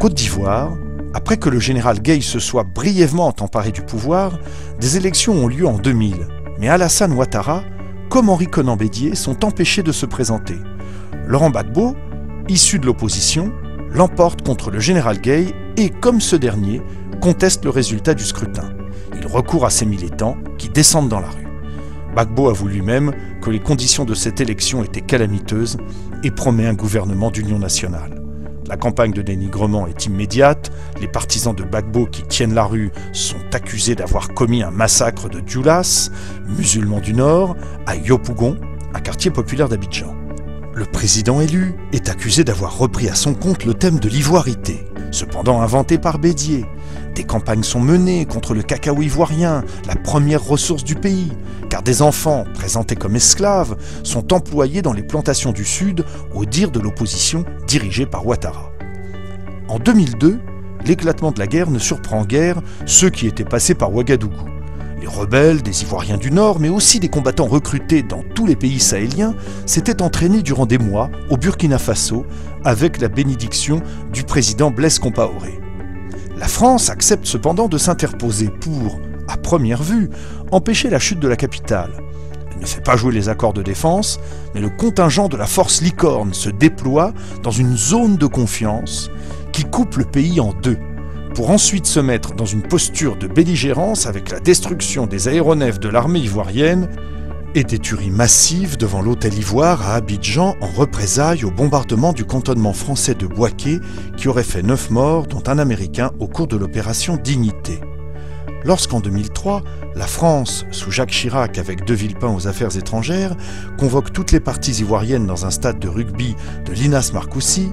Côte d'Ivoire, après que le général Gueye se soit brièvement emparé du pouvoir, des élections ont lieu en 2000, mais Alassane Ouattara, comme Henri Konan Bédier, sont empêchés de se présenter. Laurent Gbagbo, issu de l'opposition, l'emporte contre le général Gueye et, comme ce dernier, conteste le résultat du scrutin. Il recourt à ses militants qui descendent dans la rue. Gbagbo avoue lui-même que les conditions de cette élection étaient calamiteuses et promet un gouvernement d'union nationale. La campagne de dénigrement est immédiate, les partisans de Gbagbo qui tiennent la rue sont accusés d'avoir commis un massacre de Dioulass, musulmans du Nord, à Yopougon, un quartier populaire d'Abidjan. Le président élu est accusé d'avoir repris à son compte le thème de l'ivoirité, cependant inventé par Bédier. Des campagnes sont menées contre le cacao ivoirien, la première ressource du pays, car des enfants, présentés comme esclaves, sont employés dans les plantations du Sud au dire de l'opposition dirigée par Ouattara. En 2002, l'éclatement de la guerre ne surprend guère ceux qui étaient passés par Ouagadougou. Les rebelles, des Ivoiriens du Nord, mais aussi des combattants recrutés dans tous les pays sahéliens, s'étaient entraînés durant des mois au Burkina Faso avec la bénédiction du président Blaise Compaoré. La France accepte cependant de s'interposer pour, à première vue, empêcher la chute de la capitale. Elle ne fait pas jouer les accords de défense, mais le contingent de la force Licorne se déploie dans une zone de confiance qui coupe le pays en deux, pour ensuite se mettre dans une posture de belligérance avec la destruction des aéronefs de l'armée ivoirienne et des tueries massives devant l'hôtel Ivoire à Abidjan en représailles au bombardement du cantonnement français de Bouaké qui aurait fait 9 morts, dont un Américain au cours de l'opération Dignité. Lorsqu'en 2003, la France, sous Jacques Chirac avec De Villepin aux affaires étrangères, convoque toutes les parties ivoiriennes dans un stade de rugby de l'Inas Marcoussis,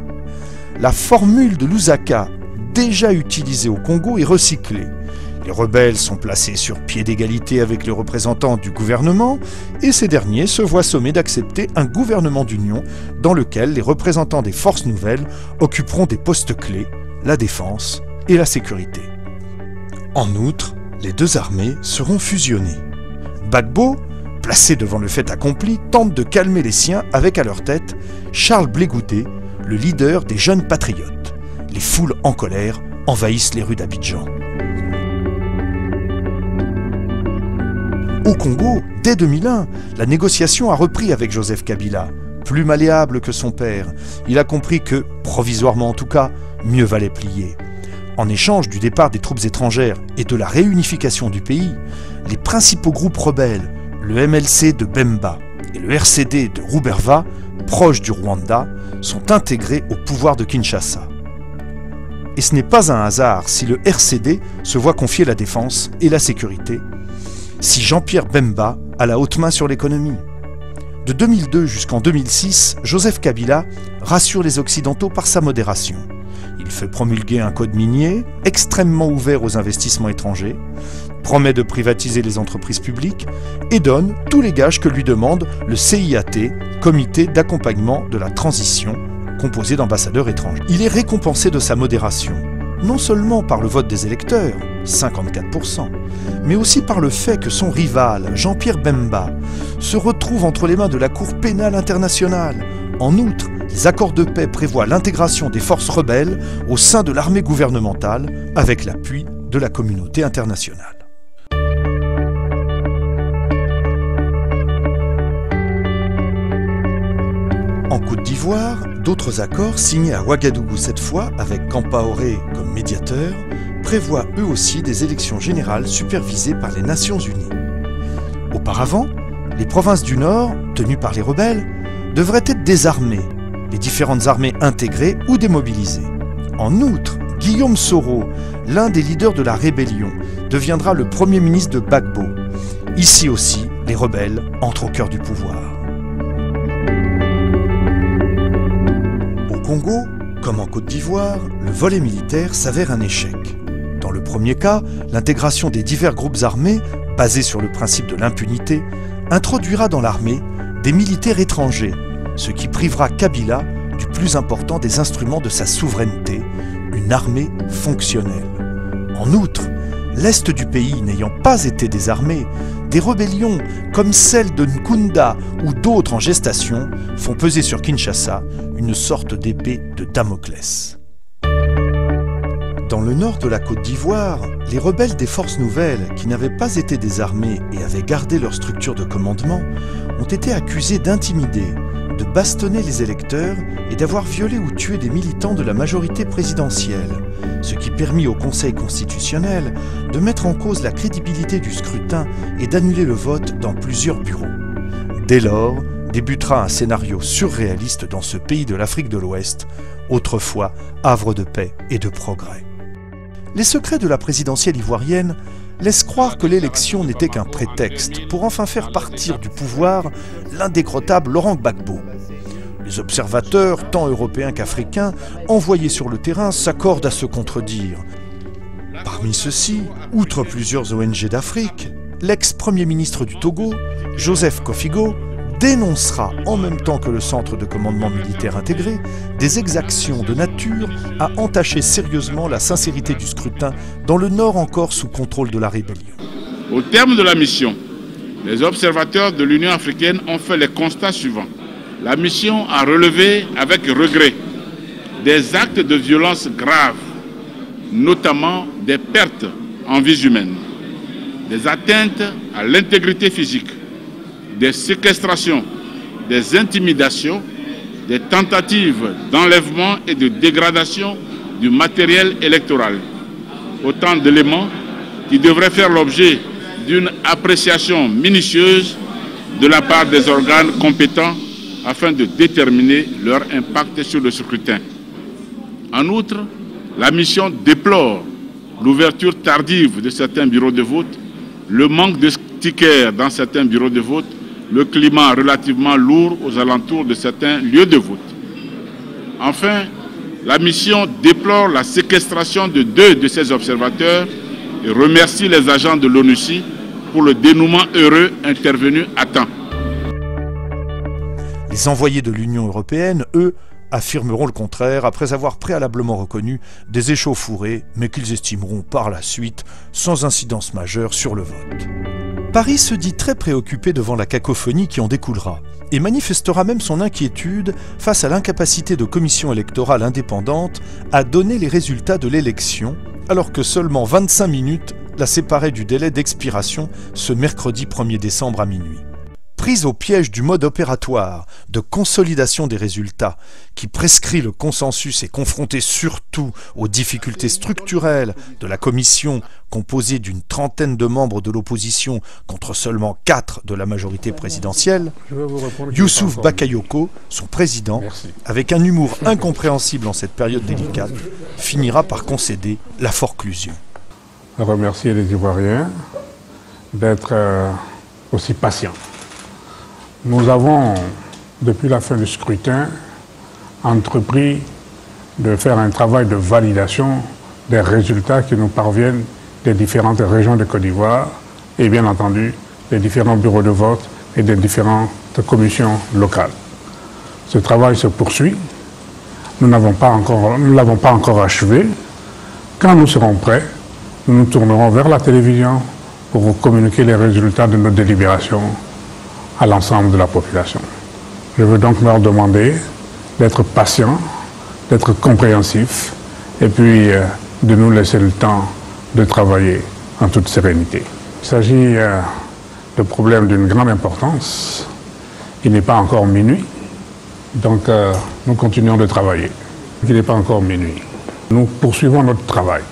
la formule de Lusaka, déjà utilisée au Congo, est recyclée. Les rebelles sont placés sur pied d'égalité avec les représentants du gouvernement et ces derniers se voient sommés d'accepter un gouvernement d'union dans lequel les représentants des forces nouvelles occuperont des postes clés, la défense et la sécurité. En outre, les deux armées seront fusionnées. Gbagbo, placé devant le fait accompli, tente de calmer les siens avec à leur tête Charles Blé Goudé, le leader des jeunes patriotes. Les foules en colère envahissent les rues d'Abidjan. Au Congo, dès 2001, la négociation a repris avec Joseph Kabila. Plus malléable que son père, il a compris que, provisoirement en tout cas, mieux valait plier. En échange du départ des troupes étrangères et de la réunification du pays, les principaux groupes rebelles, le MLC de Bemba et le RCD de Ruberva, proches du Rwanda, sont intégrés au pouvoir de Kinshasa. Et ce n'est pas un hasard si le RCD se voit confier la défense et la sécurité, si Jean-Pierre Bemba a la haute main sur l'économie. De 2002 jusqu'en 2006, Joseph Kabila rassure les Occidentaux par sa modération. Il fait promulguer un code minier extrêmement ouvert aux investissements étrangers, promet de privatiser les entreprises publiques et donne tous les gages que lui demande le CIAT, Comité d'accompagnement de la transition, composé d'ambassadeurs étrangers. Il est récompensé de sa modération, non seulement par le vote des électeurs, 54%, mais aussi par le fait que son rival, Jean-Pierre Bemba, se retrouve entre les mains de la Cour pénale internationale. En outre, les accords de paix prévoient l'intégration des forces rebelles au sein de l'armée gouvernementale avec l'appui de la communauté internationale. En Côte d'Ivoire, d'autres accords signés à Ouagadougou cette fois, avec Compaoré comme médiateur, prévoient eux aussi des élections générales supervisées par les Nations Unies. Auparavant, les provinces du Nord, tenues par les rebelles, devraient être désarmées, les différentes armées intégrées ou démobilisées. En outre, Guillaume Soro, l'un des leaders de la rébellion, deviendra le premier ministre de Gbagbo. Ici aussi, les rebelles entrent au cœur du pouvoir. Au Congo, comme en Côte d'Ivoire, le volet militaire s'avère un échec. Dans le premier cas, l'intégration des divers groupes armés, basés sur le principe de l'impunité, introduira dans l'armée des militaires étrangers, ce qui privera Kabila du plus important des instruments de sa souveraineté, une armée fonctionnelle. En outre, l'Est du pays n'ayant pas été désarmé, des rébellions comme celle de Nkunda ou d'autres en gestation font peser sur Kinshasa une sorte d'épée de Damoclès. Dans le nord de la Côte d'Ivoire, les rebelles des Forces Nouvelles, qui n'avaient pas été désarmés et avaient gardé leur structure de commandement, ont été accusés d'intimider, de bastonner les électeurs et d'avoir violé ou tué des militants de la majorité présidentielle, ce qui permit au Conseil constitutionnel de mettre en cause la crédibilité du scrutin et d'annuler le vote dans plusieurs bureaux. Dès lors, débutera un scénario surréaliste dans ce pays de l'Afrique de l'Ouest, autrefois havre de paix et de progrès. Les secrets de la présidentielle ivoirienne laissent croire que l'élection n'était qu'un prétexte pour enfin faire partir du pouvoir l'indécrottable Laurent Gbagbo. Les observateurs, tant européens qu'africains, envoyés sur le terrain s'accordent à se contredire. Parmi ceux-ci, outre plusieurs ONG d'Afrique, l'ex-premier ministre du Togo, Joseph Kofigo, dénoncera en même temps que le centre de commandement militaire intégré des exactions de nature à entacher sérieusement la sincérité du scrutin dans le nord encore sous contrôle de la rébellion. Au terme de la mission, les observateurs de l'Union africaine ont fait les constats suivants. La mission a relevé avec regret des actes de violence graves, notamment des pertes en vies humaines, des atteintes à l'intégrité physique, des séquestrations, des intimidations, des tentatives d'enlèvement et de dégradation du matériel électoral. Autant d'éléments qui devraient faire l'objet d'une appréciation minutieuse de la part des organes compétents afin de déterminer leur impact sur le scrutin. En outre, la mission déplore l'ouverture tardive de certains bureaux de vote, le manque de tickets dans certains bureaux de vote, le climat relativement lourd aux alentours de certains lieux de vote. Enfin, la mission déplore la séquestration de 2 de ses observateurs et remercie les agents de l'ONUCI pour le dénouement heureux intervenu à temps. Les envoyés de l'Union européenne, eux, affirmeront le contraire après avoir préalablement reconnu des échauffourées, mais qu'ils estimeront par la suite sans incidence majeure sur le vote. Paris se dit très préoccupé devant la cacophonie qui en découlera et manifestera même son inquiétude face à l'incapacité de commissions électorales indépendantes à donner les résultats de l'élection, alors que seulement 25 minutes la séparaient du délai d'expiration ce mercredi 1er décembre à minuit. Prise au piège du mode opératoire de consolidation des résultats qui prescrit le consensus et confrontée surtout aux difficultés structurelles de la commission composée d'une trentaine de membres de l'opposition contre seulement 4 de la majorité présidentielle, Youssouf Bakayoko, son président, avec un humour incompréhensible en cette période délicate, finira par concéder la forclusion. Remercier les Ivoiriens d'être aussi patients. Nous avons, depuis la fin du scrutin, entrepris de faire un travail de validation des résultats qui nous parviennent des différentes régions de Côte d'Ivoire et bien entendu des différents bureaux de vote et des différentes commissions locales. Ce travail se poursuit. Nous ne l'avons pas encore achevé. Quand nous serons prêts, nous nous tournerons vers la télévision pour vous communiquer les résultats de nos délibérations à l'ensemble de la population. Je veux donc leur demander d'être patients, d'être compréhensifs et puis de nous laisser le temps de travailler en toute sérénité. Il s'agit de problèmes d'une grande importance. Il n'est pas encore minuit, donc nous continuons de travailler. Il n'est pas encore minuit. Nous poursuivons notre travail.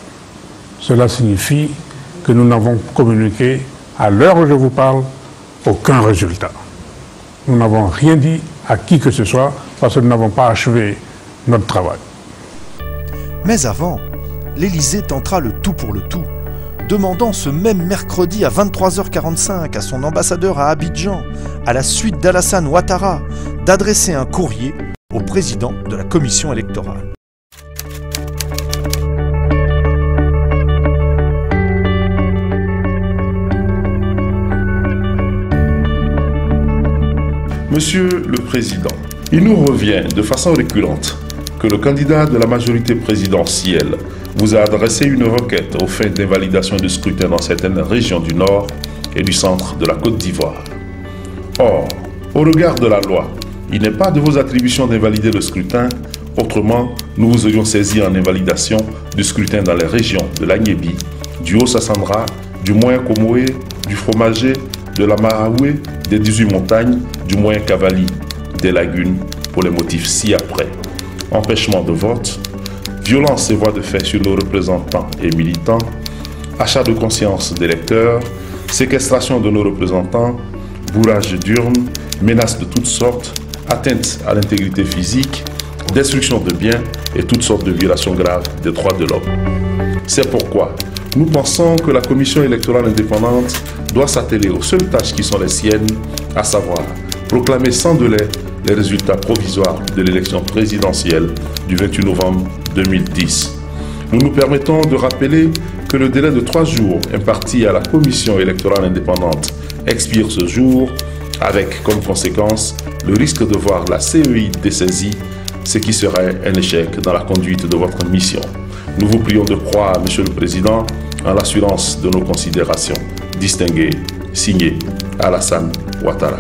Cela signifie que nous n'avons communiqué, à l'heure où je vous parle, aucun résultat. Nous n'avons rien dit à qui que ce soit parce que nous n'avons pas achevé notre travail. Mais avant, l'Élysée tentera le tout pour le tout, demandant ce même mercredi à 23h45 à son ambassadeur à Abidjan, à la suite d'Alassane Ouattara, d'adresser un courrier au président de la commission électorale. Monsieur le Président, il nous revient de façon récurrente que le candidat de la majorité présidentielle vous a adressé une requête aux fins d'invalidation du scrutin dans certaines régions du Nord et du centre de la Côte d'Ivoire. Or, au regard de la loi, il n'est pas de vos attributions d'invalider le scrutin autrement nous vous aurions saisi en invalidation du scrutin dans les régions de l'Agnébi, du Haut-Sassandra, du Moyen-Comoé, du Fromager, de la Maraoué, des 18 montagnes, du Moyen-Cavali, des lagunes, pour les motifs ci-après. Empêchement de vote, violence et voies de fait sur nos représentants et militants, achat de conscience d'électeurs, séquestration de nos représentants, bourrage d'urnes, menaces de toutes sortes, atteinte à l'intégrité physique, destruction de biens et toutes sortes de violations graves des droits de l'homme. C'est pourquoi nous pensons que la Commission électorale indépendante doit s'atteler aux seules tâches qui sont les siennes, à savoir proclamer sans délai les résultats provisoires de l'élection présidentielle du 28 novembre 2010. Nous nous permettons de rappeler que le délai de 3 jours imparti à la Commission électorale indépendante expire ce jour, avec comme conséquence le risque de voir la CEI dessaisie, ce qui serait un échec dans la conduite de votre mission. Nous vous prions de croire, Monsieur le Président, en l'assurance de nos considérations. Distingué, signé Alassane Ouattara.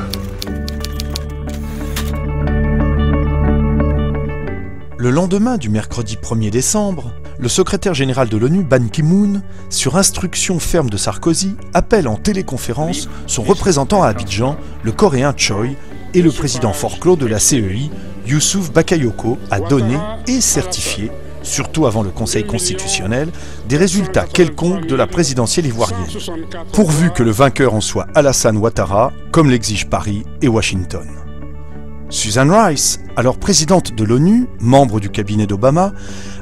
Le lendemain du mercredi 1er décembre, le secrétaire général de l'ONU, Ban Ki-moon, sur instruction ferme de Sarkozy, appelle en téléconférence son représentant à Abidjan, le Coréen Choi, et le président Forclot de la CEI, Youssouf Bakayoko, à donner et certifier, surtout avant le Conseil constitutionnel, des résultats quelconques de la présidentielle ivoirienne, pourvu que le vainqueur en soit Alassane Ouattara, comme l'exigent Paris et Washington. Susan Rice, alors présidente de l'ONU, membre du cabinet d'Obama,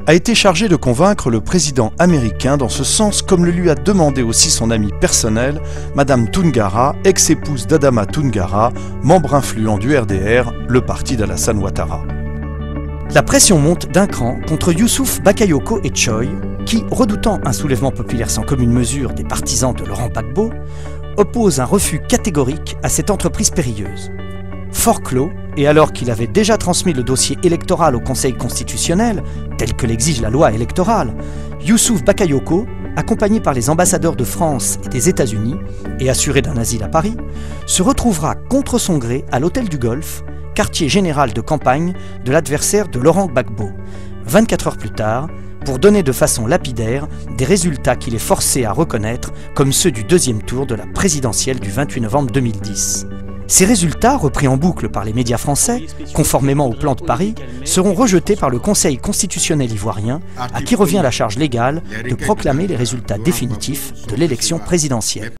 a été chargée de convaincre le président américain dans ce sens, comme le lui a demandé aussi son amie personnelle, Madame Toungara, ex-épouse d'Adama Toungara, membre influent du RDR, le parti d'Alassane Ouattara. La pression monte d'un cran contre Youssouf Bakayoko et Choi, qui, redoutant un soulèvement populaire sans commune mesure des partisans de Laurent Gbagbo, opposent un refus catégorique à cette entreprise périlleuse. Forclot, et alors qu'il avait déjà transmis le dossier électoral au Conseil constitutionnel, tel que l'exige la loi électorale, Youssouf Bakayoko, accompagné par les ambassadeurs de France et des États-Unis, et assuré d'un asile à Paris, se retrouvera contre son gré à l'Hôtel du Golfe, quartier général de campagne de l'adversaire de Laurent Gbagbo, 24 heures plus tard, pour donner de façon lapidaire des résultats qu'il est forcé à reconnaître comme ceux du deuxième tour de la présidentielle du 28 novembre 2010. Ces résultats, repris en boucle par les médias français, conformément au plan de Paris, seront rejetés par le Conseil constitutionnel ivoirien, à qui revient la charge légale de proclamer les résultats définitifs de l'élection présidentielle.